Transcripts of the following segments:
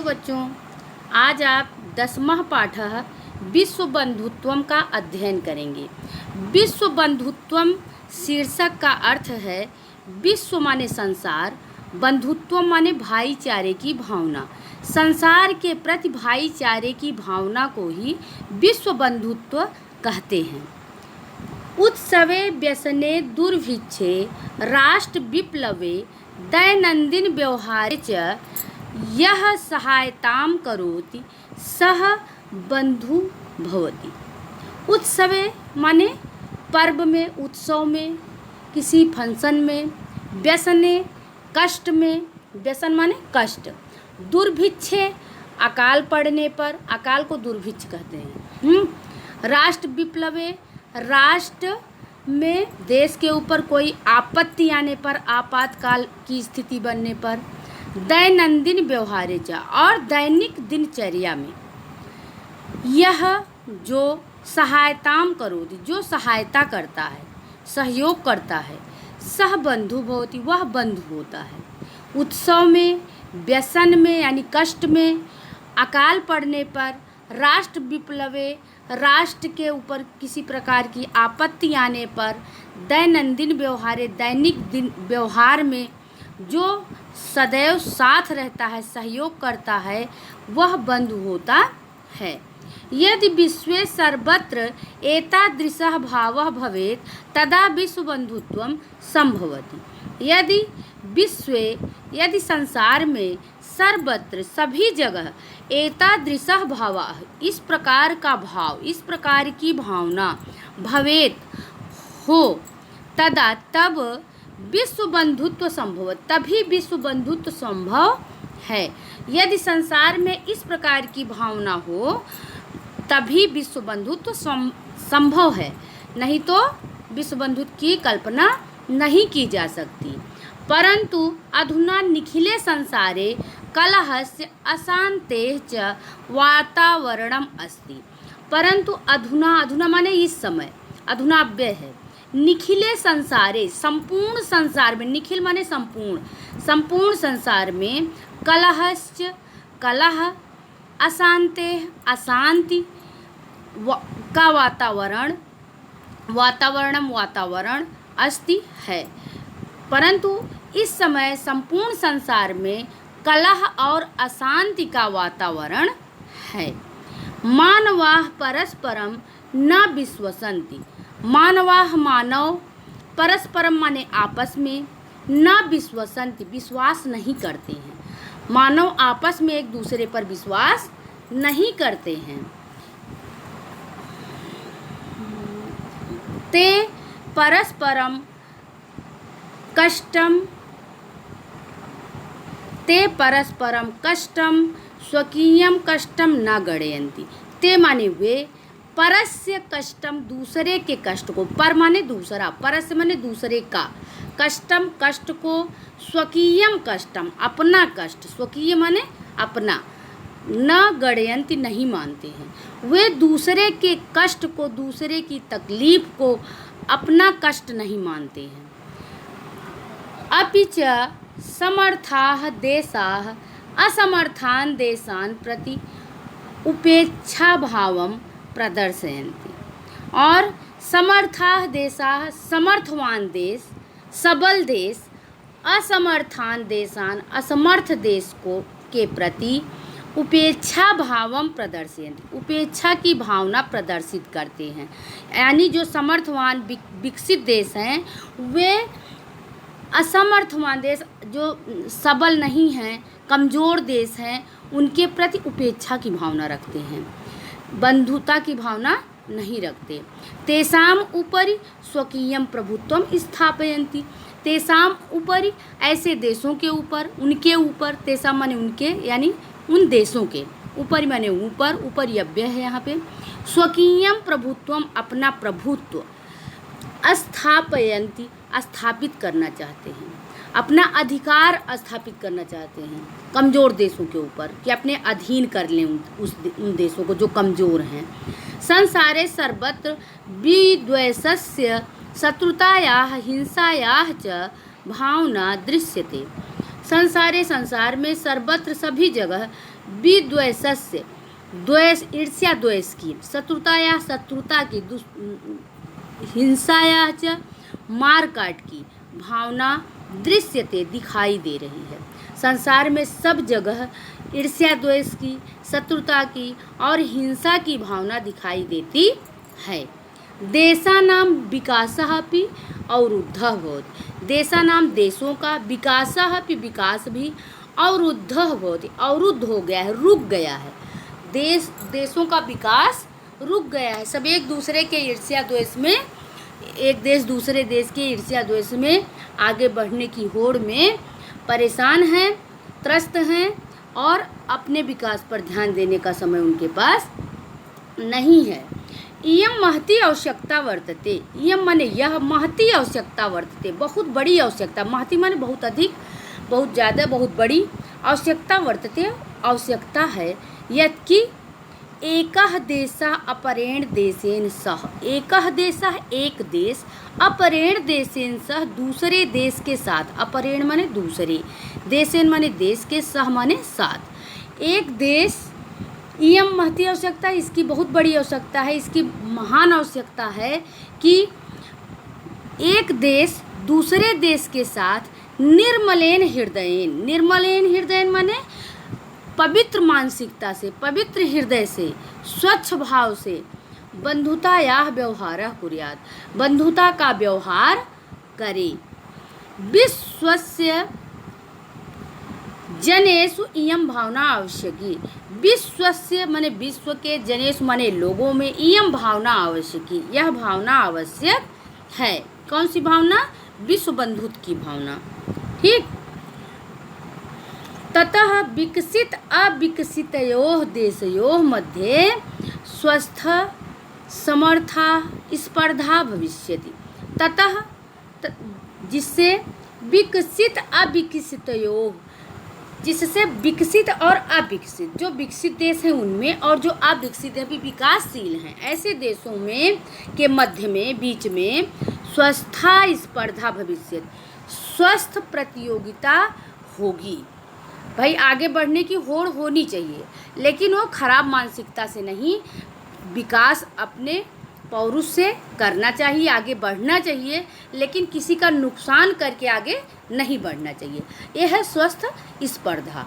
बच्चों, आज आप 10वां पाठः विश्व बंधुत्वम का अध्ययन करेंगे। विश्व बंधुत्वम शीर्षक का अर्थ है विश्व माने संसार, बंधुत्व माने भाईचारे की भावना। संसार के प्रति भाईचारे की भावना को ही विश्व बंधुत्व कहते हैं। उत्सवे व्यसने दुर्भिक्षे राष्ट्र विप्लवे दैनंदिन व्यवहारे च यह सहायतां करोति सह बंधु भवति। उत्सवे माने पर्व में, उत्सव में, किसी फंक्शन में, व्यसने कष्ट में, व्यसन माने कष्ट, दुर्भिक्षे अकाल पड़ने पर, अकाल को दुर्भिक्ष कहते हैं। राष्ट्र विप्लवे राष्ट्र में, देश के ऊपर कोई आपत्ति आने पर, आपातकाल की स्थिति बनने पर, दैनंदिन व्यवहारेचा और दैनिक दिनचर्या में, यह जो सहायताम करोति, जो सहायता करता है, सहयोग करता है, सह बंधु भवति, वह बंधु होता है। उत्सव में, व्यसन में यानी कष्ट में, अकाल पड़ने पर, राष्ट्र विप्लवे राष्ट्र के ऊपर किसी प्रकार की आपत्ति आने पर, दैनंदिन व्यवहारे दैनिक दिन व्यवहार में जो सदैव साथ रहता है, सहयोग करता है, वह बंधु होता है। यदि विश्वे सर्वत्र एतादृशः भावः भवेत् तदा विश्व बंधुत्वं संभवति। यदि संसार में सर्वत्र सभी जगह एतादृशः भावः, इस प्रकार का भाव, इस प्रकार की भावना भवेत् हो, तदा तब विश्व बंधुत्व संभव, तभी विश्व बंधुत्व संभव है। यदि संसार में इस प्रकार की भावना हो तभी विश्व बंधुत्व संभव है, नहीं तो विश्व बंधुत्व की कल्पना नहीं की जा सकती। परंतु अधुना निखिले संसारे कलहस्य अशांतेः च वातावरणम अस्ति। परंतु अधुना माने इस समय, अधुना अव्यय है। निखिले संसारे, संपूर्ण संसार में, निखिल माने संपूर्ण, संपूर्ण संसार में, कलहस्य कलह, अशांते अशांति का वातावरण अस्ति है। परंतु इस समय संपूर्ण संसार में कलह और अशांति का वातावरण है। मानवाः परस्परम न विश्वसन्ति, मानवाः मानव, परस्परम माने आपस में, न विश्वसन्ति विश्वास नहीं करते हैं। मानव आपस में एक दूसरे पर विश्वास नहीं करते हैं। ते परस्परम कष्टम स्वकीयम कष्टम न गणयन्ति। ते माने वे, परस्य कष्टम दूसरे के कष्ट को, पर माने दूसरा, परस्य माने दूसरे का, कष्टम कष्ट को, स्वकीयम कष्टम अपना कष्ट, स्वकीय माने अपना, न गणयन्ति नहीं मानते हैं। वे दूसरे के कष्ट को, दूसरे की तकलीफ को अपना कष्ट नहीं मानते हैं। अपि च समर्थाः देशाः असमर्थान् देशान् प्रति उपेक्षा भावं प्रदर्शयन्ति। और समर्थाः देशाः, समर्थवान देश, सबल देश, असमर्थान देशान, असमर्थ देश को के प्रति उपेक्षा भावम प्रदर्शयन्ति, उपेक्षा की भावना प्रदर्शित करते हैं। यानी जो समर्थवान विकसित देश हैं, वे असमर्थवान देश, जो सबल नहीं हैं, कमज़ोर देश हैं, उनके प्रति उपेक्षा की भावना रखते हैं, बंधुता की भावना नहीं रखते। तेषाम उपरि स्वकीयम प्रभुत्वम स्थापयन्ति, तेषाम उपरि ऐसे देशों के ऊपर, उनके ऊपर, तेषाम माने उनके यानी उन देशों के, ऊपर माने ऊपर, ऊपर यव्य है यहाँ पे, स्वकीयम प्रभुत्वम अपना प्रभुत्व, स्थापयन्ति स्थापित करना चाहते हैं, अपना अधिकार स्थापित करना चाहते हैं कमज़ोर देशों के ऊपर, कि अपने अधीन कर लें उन देशों को जो कमज़ोर हैं। संसारे सर्वत्र विद्वेषस्य शत्रुतायाः हिंसायाः च भावना दृश्यते। संसार में सर्वत्र सभी जगह विद्वेषस्य द्वेष ईर्ष्या द्वेष की, शत्रुता या शत्रुता की, हिंसा या च मार काट की भावना दृश्यते दिखाई दे रही है। संसार में सब जगह ईर्ष्या द्वेष की, शत्रुता की और हिंसा की भावना दिखाई देती है। देशानां विकासः अपि अवरुद्धः भवति, देशानां देशों का विकासः अपि विकास भी अवरुद्धः भवति, अवरुद्ध हो गया है, रुक गया है। देशों का विकास रुक गया है। सब एक दूसरे के ईर्ष्या द्वेष में, एक देश दूसरे देश के ईर्ष्या द्वेष में आगे बढ़ने की होड़ में परेशान हैं, त्रस्त हैं और अपने विकास पर ध्यान देने का समय उनके पास नहीं है। इयं महती आवश्यकता वर्तते, इयं माने यह, महती आवश्यकता वर्तते बहुत बड़ी आवश्यकता, महती माने बहुत अधिक, बहुत ज़्यादा, बहुत बड़ी आवश्यकता वर्तते, आवश्यकता है। यत्कि एकः देशः अपरेण देशेन सह, एकः देशः एक देश, अपरेण देशेन सह दूसरे देश के साथ, अपरेण माने दूसरे, देशेन माने देश के, सह माने साथ, एक देश, इयं महती आवश्यकता, इसकी बहुत बड़ी आवश्यकता है, इसकी महान आवश्यकता है कि एक देश दूसरे देश के साथ निर्मलेन हृदयेन, निर्मलेन हृदयेन माने पवित्र मानसिकता से, पवित्र हृदय से, स्वच्छ भाव से बंधुतायाः व्यवहारः कुर्यात्, बंधुता का व्यवहार करे। विश्वस्य जनेषु इयं भावना आवश्यकी, विश्वस्य माने विश्व के, जनेषु माने लोगों में, इयं भावना आवश्यकी, यह भावना आवश्यक है। कौन सी भावना? विश्व बंधुत्व की भावना। ठीक। ततः विकसित अविकसितयोः देशयोः मध्ये स्वस्थ समर्था स्पर्धा भविष्यति। ततः जिससे विकसित अविकसितयोः, जिससे विकसित और अविकसित, जो विकसित देश हैं उनमें और जो अविकसित है भी विकासशील हैं, ऐसे देशों में के मध्य में, बीच में स्वस्था स्पर्धा भविष्यति, स्वस्थ प्रतियोगिता होगी। भाई आगे बढ़ने की होड़ होनी चाहिए, लेकिन वो खराब मानसिकता से नहीं, विकास अपने पौरुष से करना चाहिए, आगे बढ़ना चाहिए, लेकिन किसी का नुकसान करके आगे नहीं बढ़ना चाहिए। यह है स्वस्थ स्पर्धा।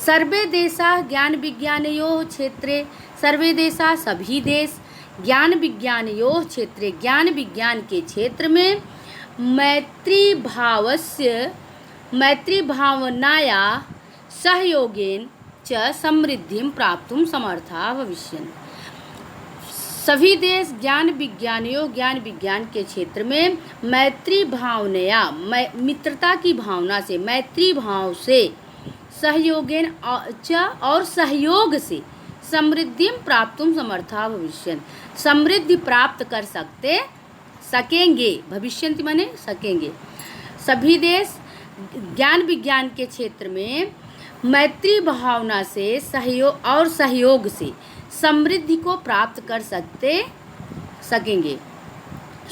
सर्वे देशा ज्ञान विज्ञानयोः क्षेत्रे, सर्वे देशा सभी देश, ज्ञान विज्ञानयोः क्षेत्रे ज्ञान विज्ञान के क्षेत्र में मैत्री भावनाया सहयोगेन च समृद्धिं प्राप्तुं समर्था भविष्यन्ति। सभी देश ज्ञान विज्ञानियों, ज्ञान विज्ञान के क्षेत्र में मैत्री भावनया, मित्रता की भावना से, मैत्री भाव से, सहयोगेन च और सहयोग से समृद्धि प्राप्तुं समर्था भविष्यन्ति, समृद्धि प्राप्त कर सकेंगे, भविष्यन्ति माने सकेंगे। सभी देश ज्ञान विज्ञान के क्षेत्र में मैत्री भावना से, सहयोग से समृद्धि को प्राप्त कर सकेंगे।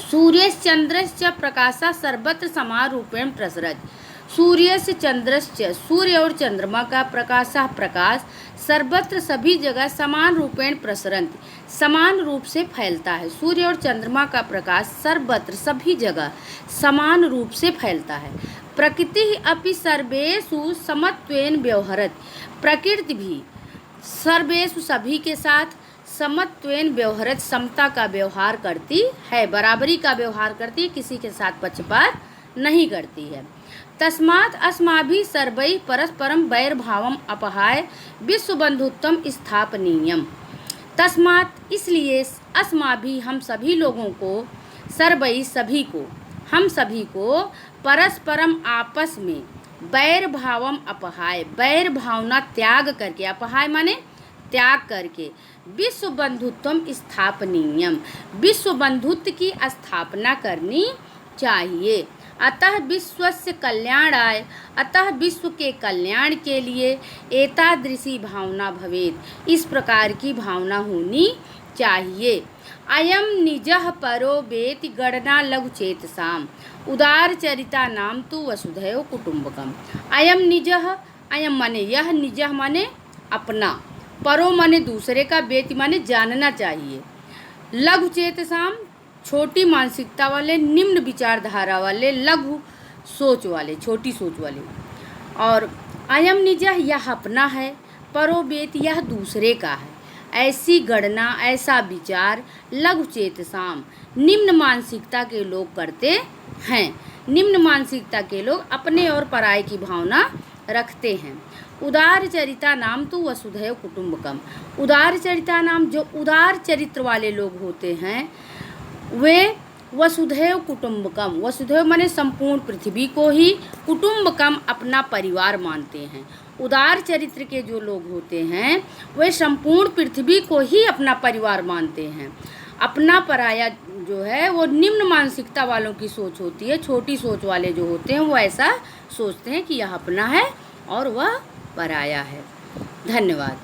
सूर्यश्चंद्रश्च प्रकाशा सर्वत्र समान रूपेण प्रसरति, सूर्यस्य चंद्रश्च, सूर्य और चंद्रमा का प्रकाशा प्रकाश सर्वत्र सभी जगह समान रूपेण प्रसरन्ति, समान रूप से फैलता है। सूर्य और चंद्रमा का प्रकाश सर्वत्र सभी जगह समान रूप से फैलता है। प्रकृति अपि सर्वेषु समत्वेन व्यवहरति, प्रकृति भी सर्वेषु सभी के साथ समत्वेन व्यवहरति, समता का व्यवहार करती है, बराबरी का व्यवहार करती है, किसी के साथ पक्षपात नहीं करती है। तस्मात् अस्माभिः सर्वैः परस्परं वैरभावम् अपहाय विश्वबंधुत्वं स्थापनीयम्। तस्मात् इसलिए, अस्माभिः हम सभी लोगों को, सर्वैः सभी को, हम सभी को, परस्परम आपस में, वैर भावम अपहाय, वैर भावना त्याग करके, अपहाय माने त्याग करके, विश्व बंधुत्वम स्थापनीयम, विश्व बंधुत्व की स्थापना करनी चाहिए। अतः विश्वस्य कल्याणाय, अतः विश्व के कल्याण के लिए एतादृशी भावना भवेत्, इस प्रकार की भावना होनी चाहिए। अयम निजः परो वेति गणना लघुचेतसाम, उदारचरिता नाम तु वसुधैव कुटुम्बकम। अयम निजः, अयम माने यह, निजः माने अपना, परो माने दूसरे का, बेति माने जानना चाहिए। लघु चेतसाम छोटी मानसिकता वाले, निम्न विचारधारा वाले, लघु सोच वाले, छोटी सोच वाले। और अयम निजः यह अपना है, परो बेति यह दूसरे का है। ऐसी गणना, ऐसा विचार लघु चेतसाम निम्न मानसिकता के लोग करते हैं। निम्न मानसिकता के लोग अपने और पराये की भावना रखते हैं। उदार चरिता नाम तो वसुधैव कुटुम्बकम। उदार चरिता नाम, जो उदार चरित्र वाले लोग होते हैं वे वसुधैव कुटुम्बकम, वसुधैव माने संपूर्ण पृथ्वी को ही, कुटुम्बकम अपना परिवार मानते हैं। उदार चरित्र के जो लोग होते हैं वे संपूर्ण पृथ्वी को ही अपना परिवार मानते हैं। अपना पराया जो है वो निम्न मानसिकता वालों की सोच होती है। छोटी सोच वाले जो होते हैं वो ऐसा सोचते हैं कि यह अपना है और वह पराया है। धन्यवाद।